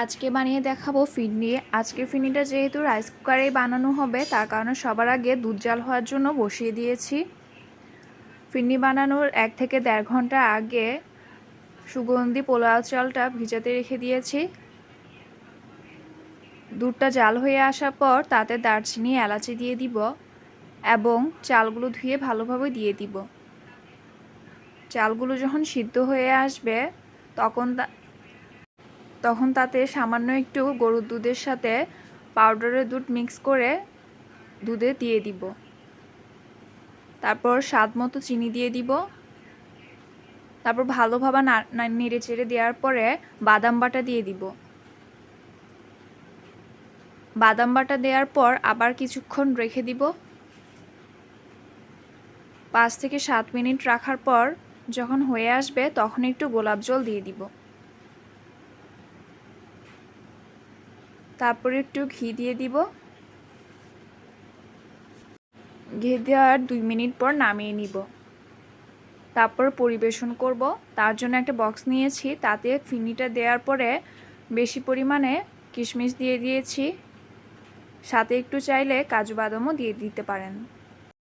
আজকে বানিয়ে দেখাবো ফিরনি। আজকে ফিরনিটা যেহেতু রাইস কুকারেই বানানো হবে, তার কারণে সবার আগে দুধ জাল হওয়ার জন্য বসিয়ে দিয়েছি। ফিরনি বানানোর 1 থেকে 1.5 ঘন্টা আগে সুগন্ধি পোলাও চালটা ভিজাতে রেখে দিয়েছি। দুধটা জাল হয়ে আসার পর তাতে দারচিনি, এলাচি দিয়ে দিব এবং চালগুলো ধুয়ে ভালোভাবে দিয়ে দিব। চালগুলো যখন সিদ্ধ হয়ে আসবে তখন তাতে সামান্য একটু গরুর দুধের সাথে পাউডারের দুধ মিক্স করে দুধে দিয়ে দিব। তারপর স্বাদ মতো চিনি দিয়ে দিব। তারপর ভালোভাবে নেড়ে চেড়ে দেওয়ার পরে বাদাম বাটা দিয়ে দিব। বাদাম বাটা দেওয়ার পর আবার কিছুক্ষণ রেখে দিব। 5 থেকে 7 মিনিট রাখার পর যখন হয়ে আসবে তখন একটু গোলাপ জল দিয়ে দিব। তারপর একটু ঘি দিয়ে দিব। ঘি দেওয়ার 2 মিনিট পর নামিয়ে নিব। তারপর পরিবেশন করব। তার জন্য একটা বক্স নিয়েছি, তাতে ফিরনিটা দেওয়ার পরে বেশি পরিমাণে কিশমিশ দিয়ে দিয়েছি, সাথে একটু চাইলে কাজু বাদামও দিয়ে দিতে পারেন।